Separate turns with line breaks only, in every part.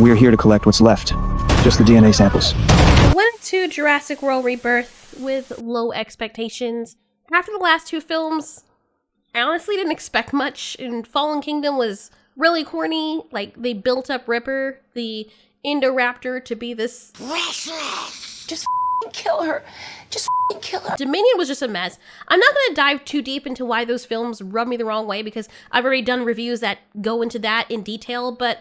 We're here to collect what's left. Just the DNA samples.
I went to Jurassic World Rebirth with low expectations. After the last two films, I honestly didn't expect much, and Fallen Kingdom was really corny. Like, they built up Ripper, the Indoraptor, to be this...
Just kill her. Just kill her.
Dominion was just a mess. I'm not going to dive too deep into why those films rubbed me the wrong way, because I've already done reviews that go into that in detail, but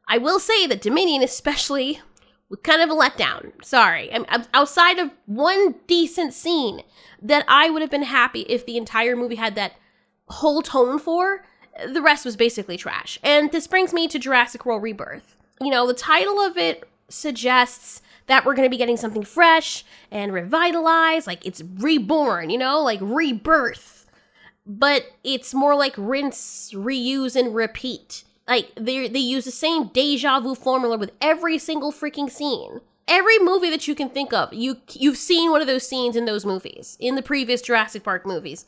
I will say that Dominion especially was kind of a letdown. Sorry. Outside of one decent scene that I would have been happy if the entire movie had that whole tone for, the rest was basically trash. And this brings me to Jurassic World Rebirth. You know, the title of it suggests that we're going to be getting something fresh and revitalized, like it's reborn, you know, like rebirth. But it's more like rinse, reuse, and repeat. Like, they use the same deja vu formula with every single freaking scene. Every movie that you can think of, you've seen one of those scenes in those movies, in the previous Jurassic Park movies.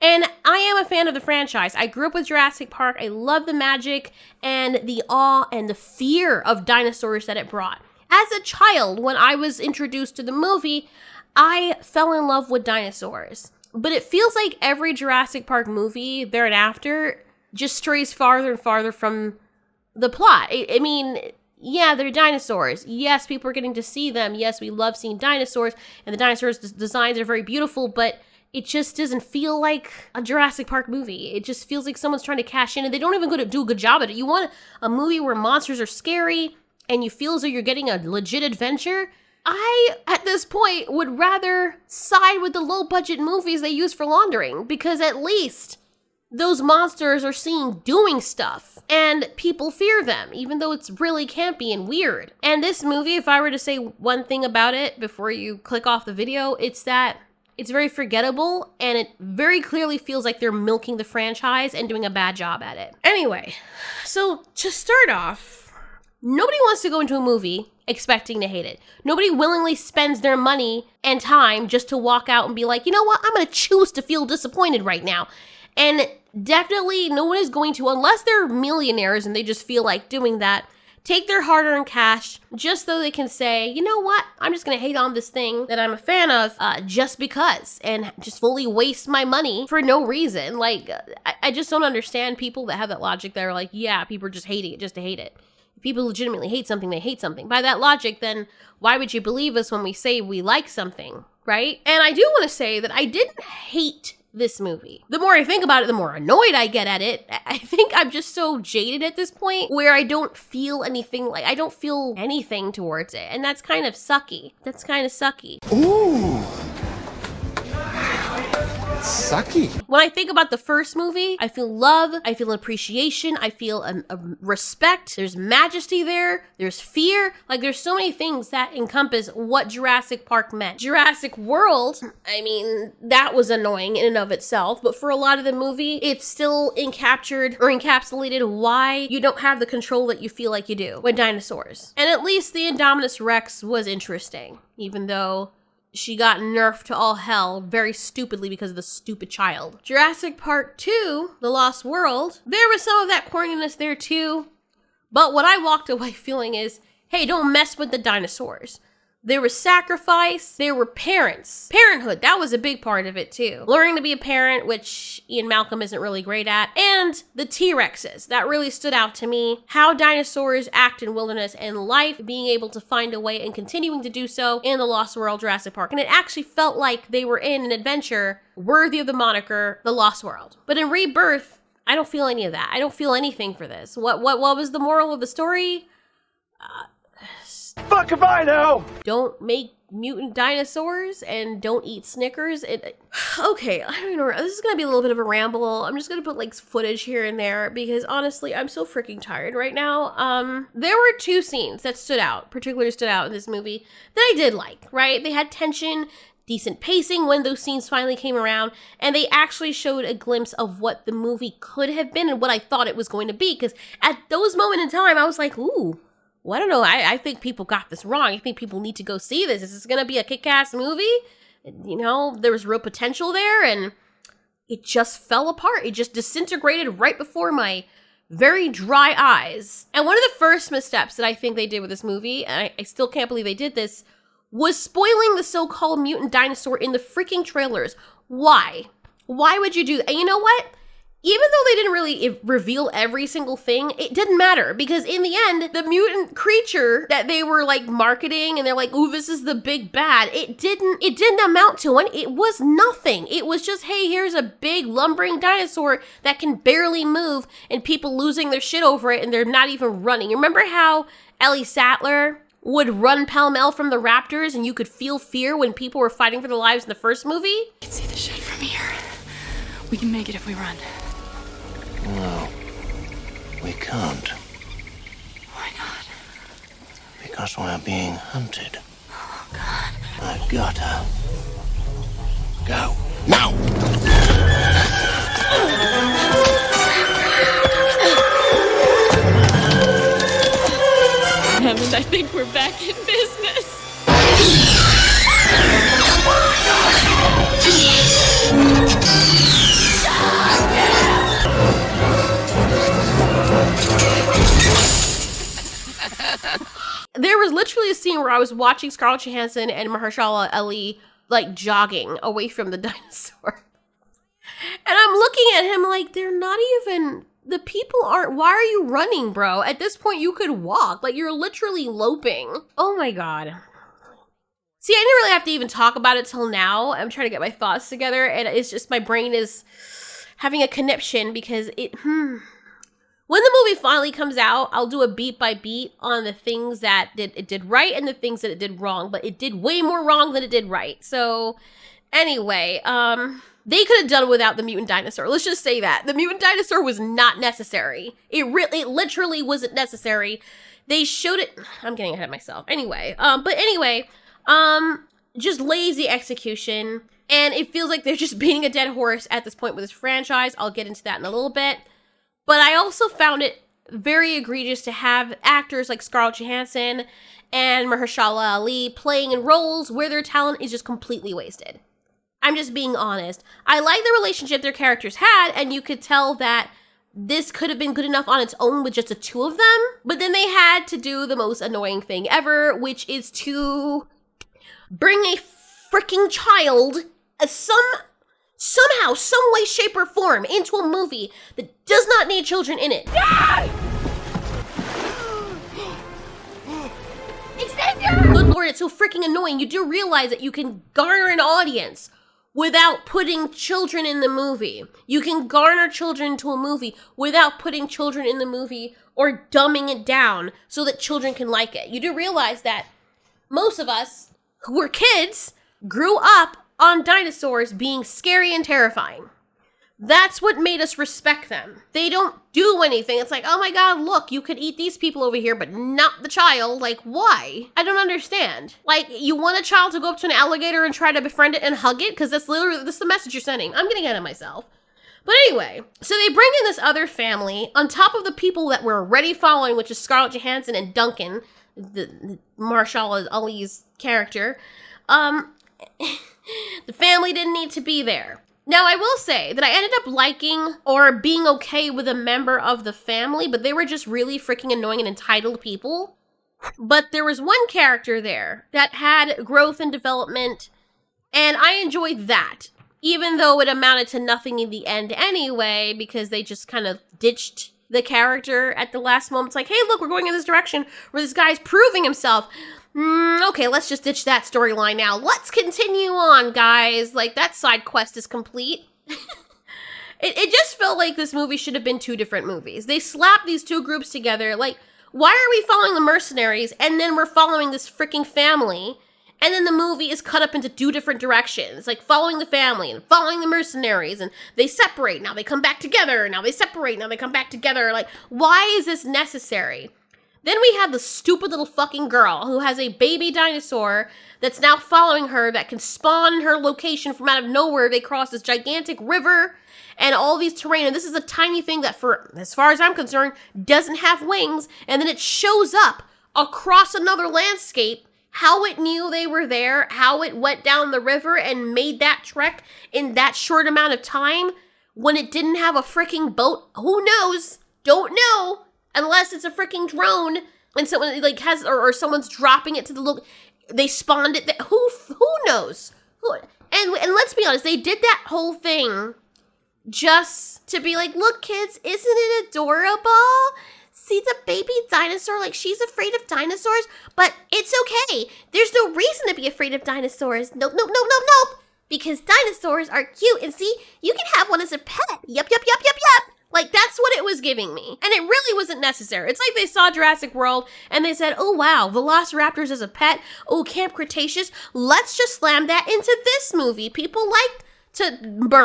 And I am a fan of the franchise. I grew up with Jurassic Park. I love the magic and the awe and the fear of dinosaurs that it brought. As a child, when I was introduced to the movie, I fell in love with dinosaurs. But it feels like every Jurassic Park movie thereafter just strays farther and farther from the plot. I mean, yeah, they're dinosaurs. Yes, people are getting to see them. Yes, we love seeing dinosaurs, and the dinosaurs' designs are very beautiful, but it just doesn't feel like a Jurassic Park movie. It just feels like someone's trying to cash in, and they don't even do a good job at it. You want a movie where monsters are scary, and you feel as though you're getting a legit adventure? I, at this point, would rather side with the low-budget movies they use for laundering, because at least those monsters are seen doing stuff, and people fear them, even though it's really campy and weird. And this movie, if I were to say one thing about it before you click off the video, it's that it's very forgettable, and it very clearly feels like they're milking the franchise and doing a bad job at it. Anyway, so to start off, nobody wants to go into a movie expecting to hate it. Nobody willingly spends their money and time just to walk out and be like, you know what, I'm gonna choose to feel disappointed right now. And definitely no one is going to, unless they're millionaires and they just feel like doing that, take their hard-earned cash just so they can say, you know what, I'm just gonna hate on this thing that I'm a fan of just because, and just fully waste my money for no reason. Like, I just don't understand people that have that logic that are like, yeah, people are just hating it just to hate it. If people legitimately hate something, they hate something. By that logic, then why would you believe us when we say we like something, right? And I do want to say that I didn't hate this movie. The more I think about it, the more annoyed I get at it. I think I'm just so jaded at this point where I don't feel anything, like I don't feel anything towards it. And that's kind of sucky. That's kind of sucky.
Ooh. Sucky.
When I think about the first movie, I feel love, I feel appreciation, I feel a respect, there's majesty there, there's fear, like there's so many things that encompass what Jurassic Park meant. Jurassic World, I mean, that was annoying in and of itself, but for a lot of the movie, it's still encapsulated why you don't have the control that you feel like you do with dinosaurs. And at least the Indominus Rex was interesting, even though she got nerfed to all hell very stupidly because of the stupid child. Jurassic Park 2, The Lost World, there was some of that corniness there too. But what I walked away feeling is, hey, don't mess with the dinosaurs. There was sacrifice, there were parents. Parenthood, that was a big part of it too. Learning to be a parent, which Ian Malcolm isn't really great at. And the T-Rexes, that really stood out to me. How dinosaurs act in wilderness and life, being able to find a way and continuing to do so in The Lost World Jurassic Park. And it actually felt like they were in an adventure worthy of the moniker The Lost World. But in Rebirth, I don't feel any of that. I don't feel anything for this. What was the moral of the story?
Fuck if I know!
Don't make mutant dinosaurs and don't eat Snickers. Okay, I don't know. This is gonna be a little bit of a ramble. I'm just gonna put like footage here and there because honestly, I'm so freaking tired right now. There were two scenes that particularly stood out in this movie that I did like, right? They had tension, decent pacing when those scenes finally came around, and they actually showed a glimpse of what the movie could have been and what I thought it was going to be, because at those moments in time, I was like, ooh, well, I don't know. I think people got this wrong. I think people need to go see this. Is this going to be a kick-ass movie? You know, there was real potential there, and it just fell apart. It just disintegrated right before my very dry eyes. And one of the first missteps that I think they did with this movie, and I still can't believe they did this, was spoiling the so-called mutant dinosaur in the freaking trailers. Why? Why would you do that? And you know what? Even though they didn't really reveal every single thing, it didn't matter, because in the end, the mutant creature that they were like marketing and they're like, ooh, this is the big bad, it didn't amount to one. It was nothing. It was just, hey, here's a big lumbering dinosaur that can barely move and people losing their shit over it and they're not even running. Remember how Ellie Sattler would run pell-mell from the raptors and you could feel fear when people were fighting for their lives in the first movie?
I can see the shed from here. We can make it if we run.
No, we can't.
Why not?
Because we're being hunted.
Oh, God.
I've gotta go now.
Hammond, I think we're back in business.
There was literally a scene where I was watching Scarlett Johansson and Mahershala Ali like jogging away from the dinosaur. And I'm looking at him like, they're not even, the people aren't, why are you running, bro? At this point, you could walk. Like, you're literally loping. Oh my God. See, I didn't really have to even talk about it till now. I'm trying to get my thoughts together, and it's just my brain is having a conniption because when the movie finally comes out, I'll do a beat by beat on the things that it did right and the things that it did wrong, but it did way more wrong than it did right. So anyway, they could have done without the mutant dinosaur. Let's just say that. The mutant dinosaur was not necessary. It literally wasn't necessary. They showed it. I'm getting ahead of myself. Anyway, just lazy execution. And it feels like they're just beating a dead horse at this point with this franchise. I'll get into that in a little bit. But I also found it very egregious to have actors like Scarlett Johansson and Mahershala Ali playing in roles where their talent is just completely wasted. I'm just being honest. I like the relationship their characters had, and you could tell that this could have been good enough on its own with just the two of them. But then they had to do the most annoying thing ever, which is to bring a freaking child, somehow, some way, shape, or form into a movie that does not need children in it. Good Lord, it's so freaking annoying. You do realize that you can garner an audience without putting children in the movie. You can garner children into a movie without putting children in the movie or dumbing it down so that children can like it. You do realize that most of us who were kids grew up on dinosaurs being scary and terrifying. That's what made us respect them. They don't do anything. It's like, oh my God, look, you could eat these people over here, but not the child. Like, why? I don't understand. Like, you want a child to go up to an alligator and try to befriend it and hug it? Because that's the message you're sending. I'm getting ahead of myself. But anyway, so they bring in this other family on top of the people that we're already following, which is Scarlett Johansson and Duncan, the Mahershala Ali's character. The family didn't need to be there. Now, I will say that I ended up liking or being okay with a member of the family, but they were just really freaking annoying and entitled people. But there was one character there that had growth and development, and I enjoyed that, even though it amounted to nothing in the end anyway, because they just kind of ditched the character at the last moment. It's like, hey, look, we're going in this direction where this guy's proving himself. Okay, let's just ditch that storyline now. Let's continue on, guys. Like, that side quest is complete. It just felt like this movie should have been two different movies. They slapped these two groups together. Like, why are we following the mercenaries and then we're following this freaking family? And then the movie is cut up into two different directions, like following the family and following the mercenaries, and they separate, now they come back together, now they separate, now they come back together. Like, why is this necessary? Then we have the stupid little fucking girl who has a baby dinosaur that's now following her that can spawn in her location from out of nowhere. They cross this gigantic river and all these terrain, and this is a tiny thing that, for as far as I'm concerned, doesn't have wings, and then it shows up across another landscape. How it knew they were there, how it went down the river and made that trek in that short amount of time when it didn't have a freaking boat, who knows? Don't know unless it's a freaking drone and someone like has or someone's dropping it to the they spawned it. Who knows? And let's be honest, they did that whole thing just to be like, look, kids, isn't it adorable? See the baby dinosaur, like she's afraid of dinosaurs, but it's okay. There's no reason to be afraid of dinosaurs. Nope. Because dinosaurs are cute, and see, you can have one as a pet. Yup. Like, that's what it was giving me. And it really wasn't necessary. It's like they saw Jurassic World, and they said, oh, wow, Velociraptors as a pet. Oh, Camp Cretaceous. Let's just slam that into this movie. People like to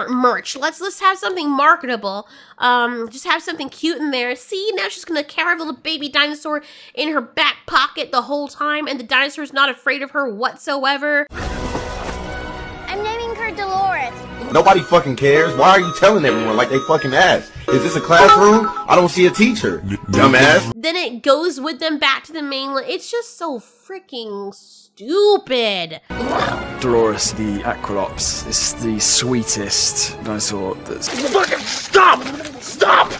merch. Let's have something marketable. Just have something cute in there. See, now she's gonna carry a little baby dinosaur in her back pocket the whole time, and the dinosaur's not afraid of her whatsoever.
I'm naming her Dolores.
Nobody fucking cares. Why are you telling everyone like they fucking ass? Is this a classroom? I don't see a teacher. Dumbass.
Then it goes with them back to the mainland. It's just so freaking stupid.
Dolores, the Aqualops, is the sweetest dinosaur that's...
Fucking stop!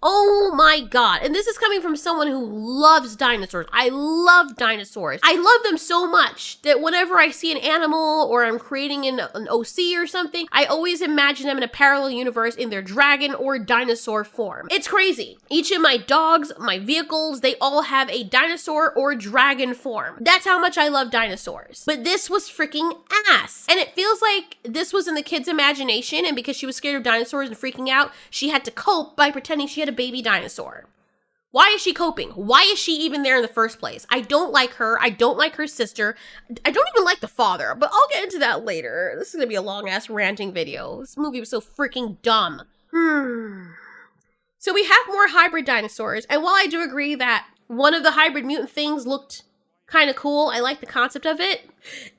Oh my god. And this is coming from someone who loves dinosaurs. I love dinosaurs. I love them so much that whenever I see an animal or I'm creating an OC or something, I always imagine them in a parallel universe in their dragon or dinosaur form. It's crazy. Each of my dogs, my vehicles, they all have a dinosaur or dragon form. That's how much I love dinosaurs. But this was freaking ass. And it feels like this was in the kid's imagination, and because she was scared of dinosaurs and freaking out, she had to cope by pretending she had a baby dinosaur. Why is she coping? Why is she even there in the first place? I don't like her. I don't like her sister. I don't even like the father, but I'll get into that later. This is gonna be a long-ass ranting video. This movie was so freaking dumb. So we have more hybrid dinosaurs, and while I do agree that one of the hybrid mutant things looked kind of cool, I like the concept of it,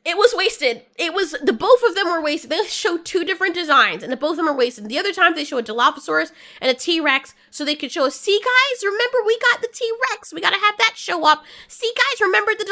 it was wasted. Both of them were wasted. They showed two different designs, and both of them are wasted. The other time they show a Dilophosaurus and a T-Rex, so they could show us, see guys, remember we got the T-Rex. We gotta have that show up. See guys, remember the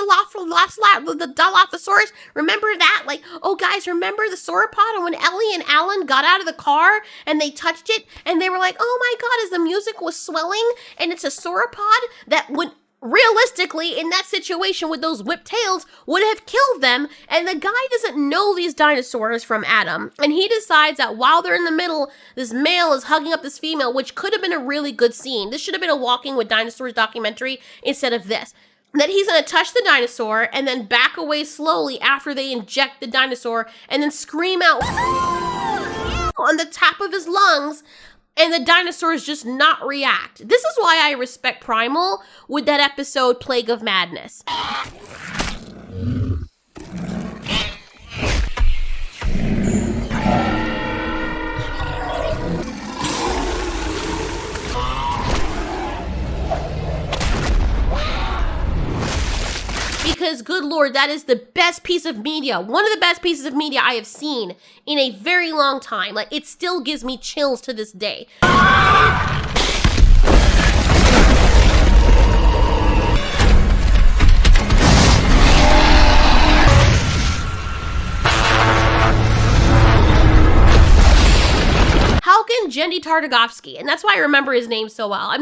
Dilophosaurus? Remember that? Like, oh guys, remember the sauropod? And when Ellie and Alan got out of the car and they touched it, and they were like, oh my god, as the music was swelling, and it's a sauropod that would realistically, in that situation with those whipped tails, would have killed them, and the guy doesn't know these dinosaurs from Adam, and he decides that while they're in the middle, this male is hugging up this female, which could have been a really good scene. This should have been a Walking with Dinosaurs documentary instead of this. That he's gonna touch the dinosaur and then back away slowly after they inject the dinosaur and then scream out on the top of his lungs, and the dinosaurs just not react. This is why I respect Primal with that episode Plague of Madness. Because, good lord, that is the best piece of media. One of the best pieces of media I have seen in a very long time. Like, it still gives me chills to this day. How can Genndy Tartakovsky, and that's why I remember his name so well.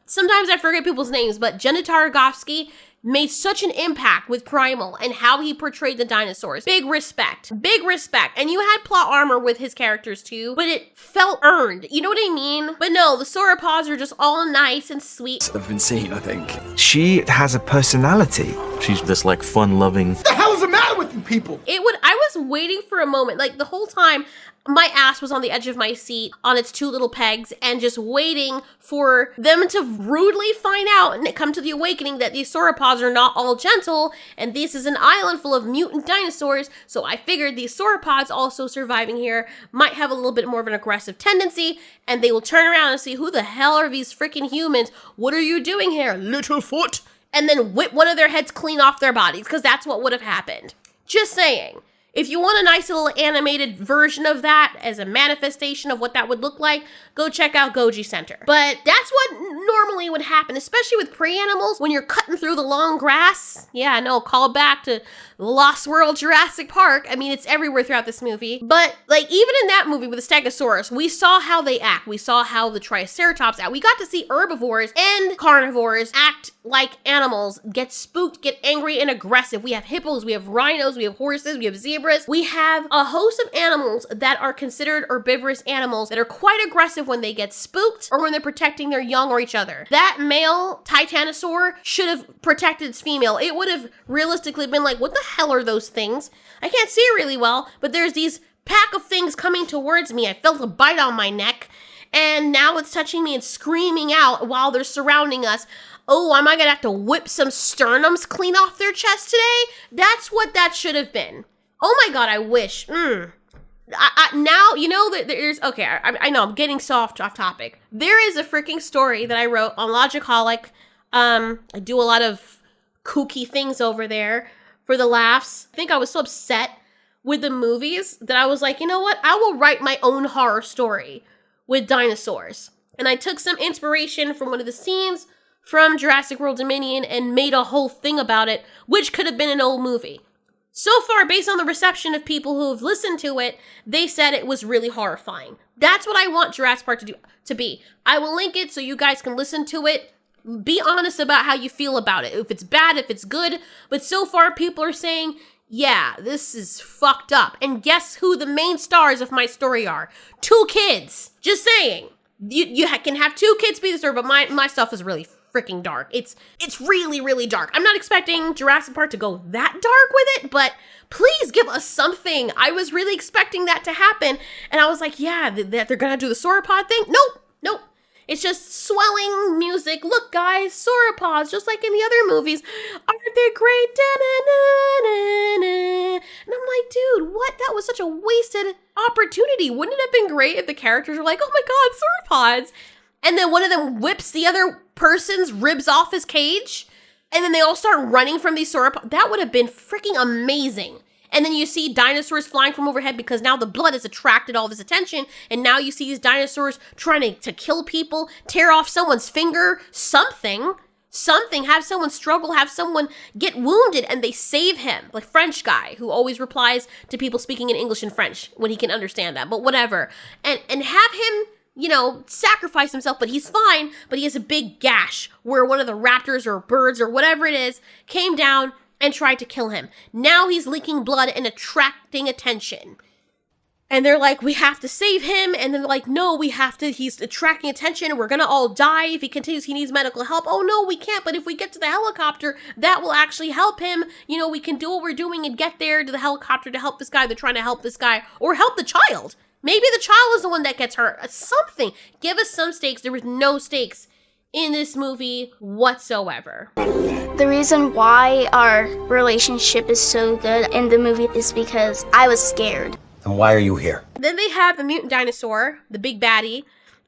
Sometimes I forget people's names, but Genndy Tartakovsky made such an impact with Primal and how he portrayed the dinosaurs. Big respect. Big respect. And you had plot armor with his characters too, but it felt earned. You know what I mean? But no, the sauropods are just all nice and sweet.
Have been seen, I think.
She has a personality.
She's this like fun-loving.
What the hell is the matter with you people?
I was waiting for a moment, like the whole time, my ass was on the edge of my seat on its two little pegs and just waiting for them to rudely find out and come to the awakening that these sauropods are not all gentle and this is an island full of mutant dinosaurs. So I figured these sauropods also surviving here might have a little bit more of an aggressive tendency, and they will turn around and see, who the hell are these freaking humans? What are you doing here, Littlefoot? And then whip one of their heads clean off their bodies, because that's what would have happened. Just saying. If you want a nice little animated version of that as a manifestation of what that would look like, go check out Goji Center. But that's what normally would happen, especially with prey animals when you're cutting through the long grass. Yeah, no, call back to Lost World Jurassic Park. I mean, it's everywhere throughout this movie. But like even in that movie with the Stegosaurus, we saw how they act. We saw how the Triceratops act. We got to see herbivores and carnivores act like animals, get spooked, get angry and aggressive. We have hippos, we have rhinos, we have horses, we have zebras. We have a host of animals that are considered herbivorous animals that are quite aggressive when they get spooked or when they're protecting their young or each other. That male Titanosaur should have protected its female. It would have realistically been like, what the hell are those things? I can't see really well, but there's these pack of things coming towards me. I felt a bite on my neck, and now it's touching me and screaming out while they're surrounding us. Oh, am I gonna have to whip some sternums clean off their chest today? That's what that should have been. Oh my god, I wish. Now, you know that there's, okay, I know I'm getting so off topic. There is a freaking story that I wrote on Logicaholic. I do a lot of kooky things over there for the laughs. I think I was so upset with the movies that I was like, you know what? I will write my own horror story with dinosaurs. And I took some inspiration from one of the scenes from Jurassic World Dominion and made a whole thing about it, which could have been an old movie. So far, based on the reception of people who have listened to it, they said it was really horrifying. That's what I want Jurassic Park to be. I will link it so you guys can listen to it. Be honest about how you feel about it. If it's bad, if it's good. But so far, people are saying, yeah, this is fucked up. And guess who the main stars of my story are? 2 kids. Just saying. You can have 2 kids be the story, but my stuff is really freaking dark. It's really, really dark. I'm not expecting Jurassic Park to go that dark with it, but please give us something. I was really expecting that to happen, and I was like, yeah, that they're gonna do the sauropod thing. Nope. It's just swelling music. Look, guys, sauropods, just like in the other movies. Aren't they great? Da-na-na-na-na. And I'm like, dude, what? That was such a wasted opportunity. Wouldn't it have been great if the characters were like, oh my god, sauropods? And then one of them whips the other person's ribs off his cage, and then they all start running from these sauropods. That would have been freaking amazing. And then you see dinosaurs flying from overhead because now the blood has attracted all this attention, and now you see these dinosaurs trying to kill people, tear off someone's finger, something, have someone struggle, have someone get wounded, and they save him. Like French guy who always replies to people speaking in English and French when he can understand that, but whatever. And have him, you know, sacrifice himself, but he's fine, but he has a big gash where one of the raptors or birds or whatever it is came down and tried to kill him. Now he's leaking blood and attracting attention. And they're like, we have to save him. And then they're like, no, we have to, he's attracting attention and we're gonna all die. If he continues, he needs medical help. Oh no, we can't, but if we get to the helicopter, that will actually help him. You know, we can do what we're doing and get there to the helicopter to help this guy. They're trying to help this guy or help the child. Maybe the child is the one that gets hurt. Something. Give us some stakes. There was no stakes in this movie whatsoever.
The reason why our relationship is so good in the movie is because I was scared.
And why are you here?
Then they have the mutant dinosaur, the big baddie.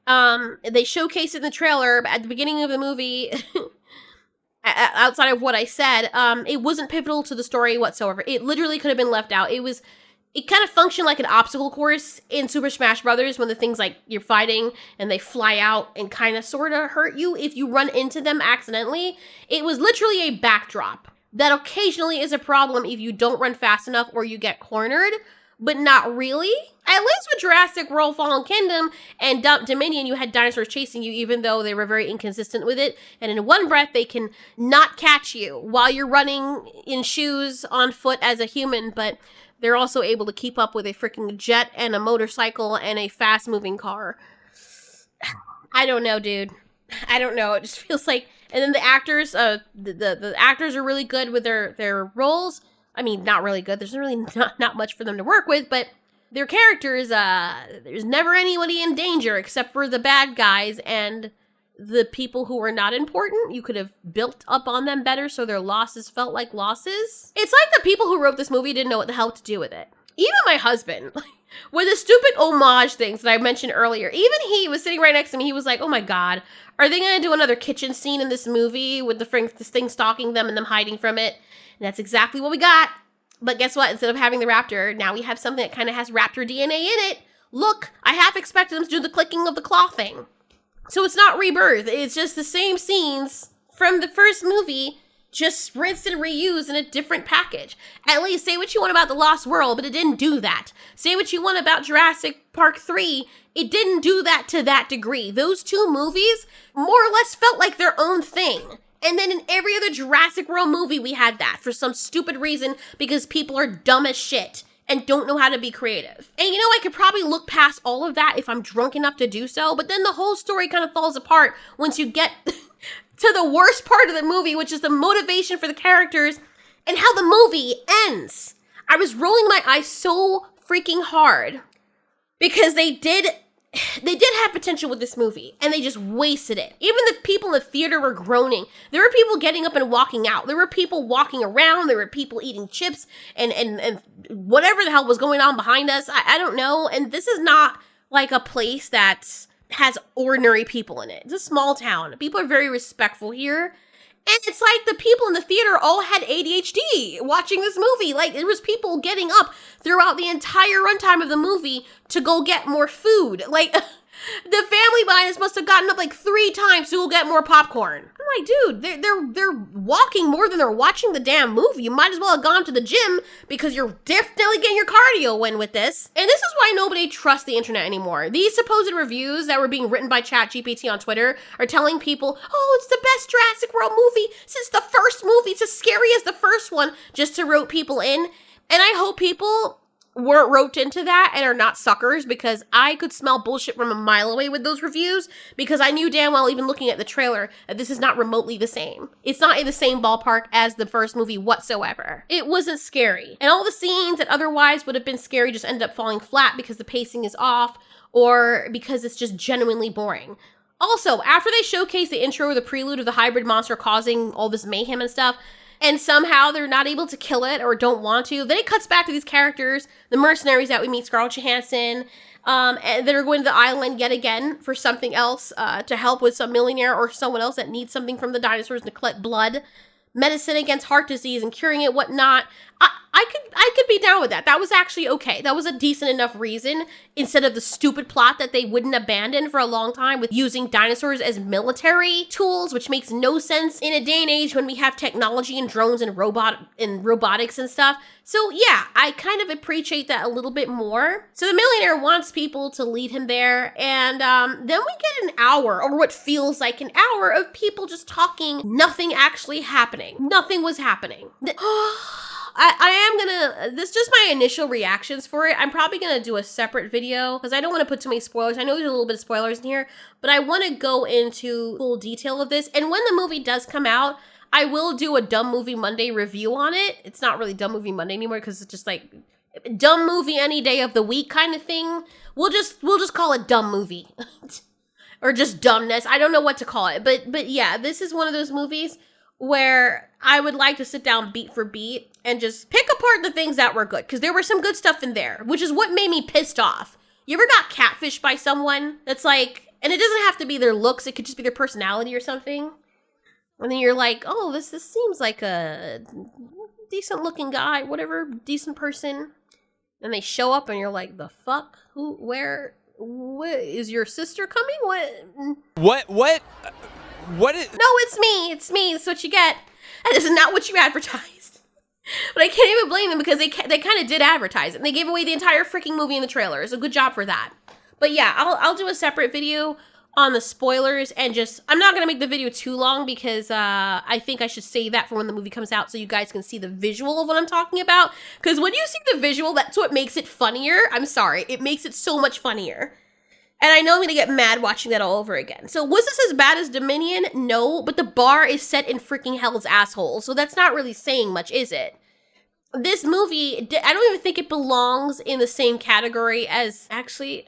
They showcase it in the trailer, but at the beginning of the movie, outside of what I said, it wasn't pivotal to the story whatsoever. It literally could have been left out. It kind of functioned like an obstacle course in Super Smash Brothers when the things like you're fighting and they fly out and kind of sort of hurt you if you run into them accidentally. It was literally a backdrop that occasionally is a problem if you don't run fast enough or you get cornered, but not really. At least with Jurassic World Fallen Kingdom and Dominion, you had dinosaurs chasing you even though they were very inconsistent with it. And in one breath, they can not catch you while you're running in shoes on foot as a human, but they're also able to keep up with a freaking jet and a motorcycle and a fast-moving car. I don't know, dude. I don't know. It just feels like... And then the actors, the actors are really good with their roles. I mean, not really good. There's really not much for them to work with, but their characters, there's never anybody in danger except for the bad guys and the people who are not important. You could have built up on them better so their losses felt like losses. It's like the people who wrote this movie didn't know what the hell to do with it. Even my husband, with the stupid homage things that I mentioned earlier, even he was sitting right next to me. He was like, oh my God, are they going to do another kitchen scene in this movie with this thing stalking them and them hiding from it? And that's exactly what we got. But guess what? Instead of having the raptor, now we have something that kind of has raptor DNA in it. Look, I half expected them to do the clicking of the claw thing. So it's not Rebirth. It's just the same scenes from the first movie, just rinsed and reused in a different package. At least say what you want about The Lost World, but it didn't do that. Say what you want about Jurassic Park 3, it didn't do that to that degree. Those two movies more or less felt like their own thing. And then in every other Jurassic World movie, we had that for some stupid reason because people are dumb as shit and don't know how to be creative. And you know, I could probably look past all of that if I'm drunk enough to do so, but then the whole story kind of falls apart once you get to the worst part of the movie, which is the motivation for the characters and how the movie ends. I was rolling my eyes so freaking hard because they did have potential with this movie and they just wasted it. Even the people in the theater were groaning. There were people getting up and walking out. There were people walking around. There were people eating chips and whatever the hell was going on behind us. I don't know. And this is not like a place that has ordinary people in it. It's a small town. People are very respectful here. And it's like the people in the theater all had ADHD watching this movie. Like, there was people getting up throughout the entire runtime of the movie to go get more food. Like, the family behind us must have gotten up like 3 times to go get more popcorn. I'm like, dude, they're walking more than they're watching the damn movie. You might as well have gone to the gym because you're definitely getting your cardio in with this. And this is why nobody trusts the internet anymore. These supposed reviews that were being written by ChatGPT on Twitter are telling people, oh, it's the best Jurassic World movie since the first movie. It's as scary as the first one, just to rope people in. And I hope people weren't roped into that and are not suckers, because I could smell bullshit from a mile away with those reviews, because I knew damn well, even looking at the trailer, that this is not remotely the same. It's not in the same ballpark as the first movie whatsoever. It wasn't scary. And all the scenes that otherwise would have been scary just ended up falling flat because the pacing is off or because it's just genuinely boring. Also, after they showcase the intro or the prelude of the hybrid monster causing all this mayhem and stuff, and somehow they're not able to kill it or don't want to, then it cuts back to these characters, the mercenaries that we meet, Scarlett Johansson, and they're going to the island yet again for something else, to help with some millionaire or someone else that needs something from the dinosaurs to collect blood, medicine against heart disease and curing it, whatnot. I could be down with that. That was actually okay. That was a decent enough reason, instead of the stupid plot that they wouldn't abandon for a long time with using dinosaurs as military tools, which makes no sense in a day and age when we have technology and drones and robotics and stuff. So yeah, I kind of appreciate that a little bit more. So the millionaire wants people to lead him there, and then we get an hour, or what feels like an hour, of people just talking, nothing actually happening. Nothing was happening. This is just my initial reactions for it. I'm probably gonna do a separate video because I don't want to put too many spoilers. I know there's a little bit of spoilers in here, but I want to go into full detail of this. And when the movie does come out, I will do a Dumb Movie Monday review on it. It's not really Dumb Movie Monday anymore because it's just like dumb movie any day of the week kind of thing. We'll just call it Dumb Movie or just dumbness. I don't know what to call it, but yeah, this is one of those movies where I would like to sit down beat for beat and just pick apart the things that were good, because there were some good stuff in there, which is what made me pissed off. You ever got catfished by someone that's like, and it doesn't have to be their looks, it could just be their personality or something, and then you're like, oh, this seems like a decent looking guy, whatever, decent person, and they show up and you're like, the fuck? Who, where is your sister coming? What is... No, it's me. That's what you get. And this is not what you advertised. But I can't even blame them, because they kind of did advertise it. And they gave away the entire freaking movie in the trailer. So good job for that. But yeah, I'll do a separate video on the spoilers, and just, I'm not going to make the video too long, because I think I should save that for when the movie comes out so you guys can see the visual of what I'm talking about. Because when you see the visual, that's what makes it funnier. I'm sorry. It makes it so much funnier. And I know I'm going to get mad watching that all over again. So was this as bad as Dominion? No, but the bar is set in freaking hell's asshole. So that's not really saying much, is it? This movie, I don't even think it belongs in the same category as, actually,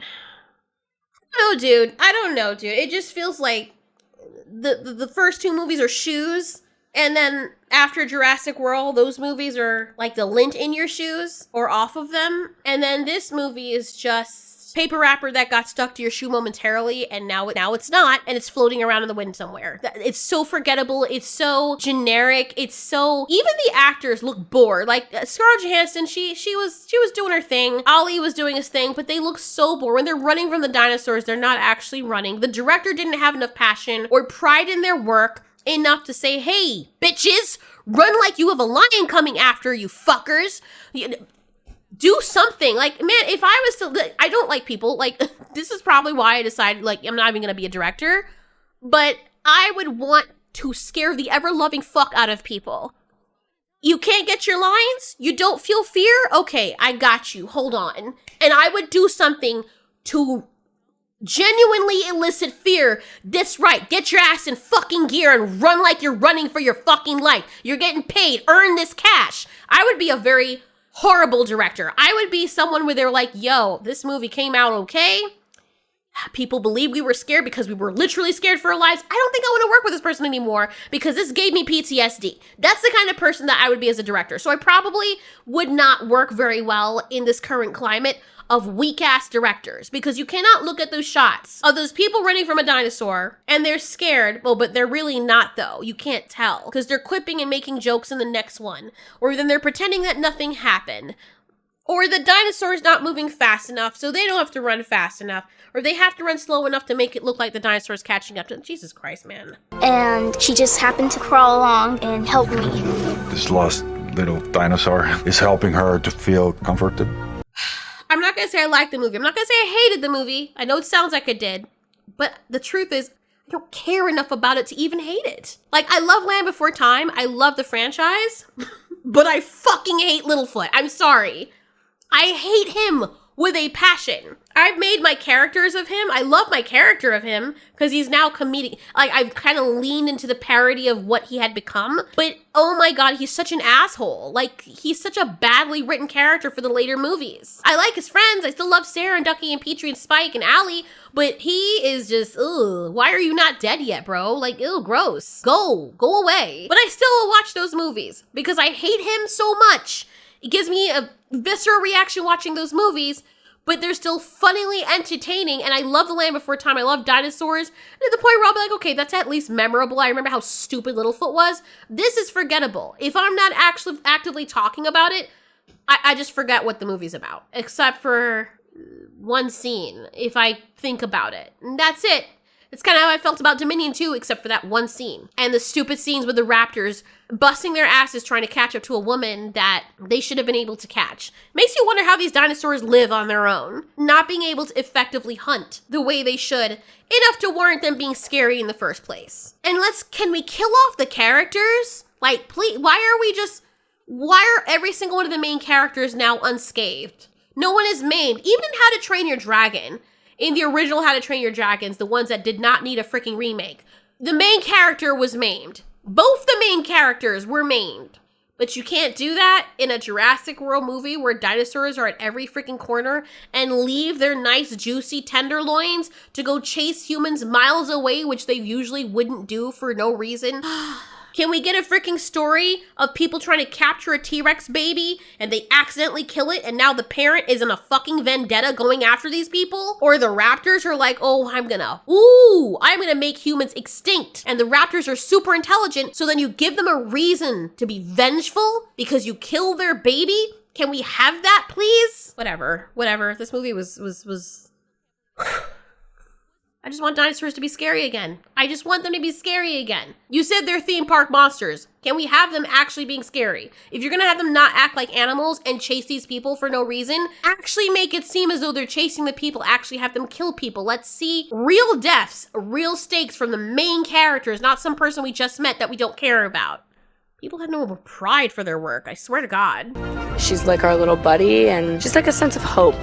I don't know, dude. It just feels like the first 2 movies are shoes. And then after Jurassic World, those movies are like the lint in your shoes or off of them. And then this movie is just paper wrapper that got stuck to your shoe momentarily and now it's not, and it's floating around in the wind somewhere. It's so forgettable. It's so generic. It's so, even the actors look bored. Like Scarlett Johansson, she was doing her thing. Ali was doing his thing, but they look so bored. When they're running from the dinosaurs, they're not actually running. The director didn't have enough passion or pride in their work enough to say, hey, bitches, run like you have a lion coming after you, fuckers. Do something. Like, man, if I was to, I don't like people, like, this is probably why I decided, like, I'm not even gonna be a director, but I would want to scare the ever-loving fuck out of people. You can't get your lines? You don't feel fear? Okay, I got you. Hold on. And I would do something to genuinely elicit fear. That's right. Get your ass in fucking gear and run like you're running for your fucking life. You're getting paid. Earn this cash. I would be a very horrible director. I would be someone where they're like, yo, this movie came out okay. People believe we were scared because we were literally scared for our lives. I don't think I want to work with this person anymore because this gave me PTSD. That's the kind of person that I would be as a director. So I probably would not work very well in this current climate of weak-ass directors, because you cannot look at those shots of those people running from a dinosaur and they're scared. Well, but they're really not, though. You can't tell because they're quipping and making jokes in the next one, or then they're pretending that nothing happened, or the dinosaur's not moving fast enough so they don't have to run fast enough, or they have to run slow enough to make it look like the dinosaur's catching up to them. Jesus Christ, man.
And she just happened to crawl along and help me.
This lost little dinosaur is helping her to feel comforted.
I'm not gonna say I liked the movie. I'm not gonna say I hated the movie. I know it sounds like I did, but the truth is, I don't care enough about it to even hate it. Like, I love Land Before Time. I love the franchise, but I fucking hate Littlefoot. I'm sorry. I hate him with a passion. I've made my characters of him. I love my character of him because he's now comedic. Like, I've kind of leaned into the parody of what he had become. But oh my god, he's such an asshole. Like, he's such a badly written character for the later movies. I like his friends. I still love Sarah and Ducky and Petrie and Spike and Allie. But he is just, ugh, why are you not dead yet, bro? Like, ew, gross. Go away. But I still will watch those movies because I hate him so much. It gives me a visceral reaction watching those movies, but they're still funnily entertaining, and I love The Land Before Time. I love dinosaurs. And at the point where I'll be like, okay, that's at least memorable. I remember how stupid Littlefoot was. This is forgettable. If I'm not actually actively talking about it, I just forget what the movie's about, except for one scene, if I think about it. And that's it. It's kind of how I felt about Dominion 2, except for that one scene. And the stupid scenes with the raptors busting their asses trying to catch up to a woman that they should have been able to catch. Makes you wonder how these dinosaurs live on their own, not being able to effectively hunt the way they should, enough to warrant them being scary in the first place. And can we kill off the characters? Like, please, why are every single one of the main characters now unscathed? No one is maimed. Even in How to Train Your Dragon, in the original How to Train Your Dragons, the ones that did not need a freaking remake, the main character was maimed. Both the main characters were maimed. But you can't do that in a Jurassic World movie where dinosaurs are at every freaking corner and leave their nice, juicy tenderloins to go chase humans miles away, which they usually wouldn't do for no reason. Can we get a freaking story of people trying to capture a T-Rex baby and they accidentally kill it and now the parent is in a fucking vendetta going after these people? Or the raptors are like, oh, I'm gonna make humans extinct. And the raptors are super intelligent, so then you give them a reason to be vengeful because you kill their baby? Can we have that, please? Whatever. This movie was I just want dinosaurs to be scary again. I just want them to be scary again. You said they're theme park monsters. Can we have them actually being scary? If you're gonna have them not act like animals and chase these people for no reason, actually make it seem as though they're chasing the people, actually have them kill people. Let's see real deaths, real stakes from the main characters, not some person we just met that we don't care about. People have no pride for their work, I swear to God.
She's like our little buddy and just like a sense of hope.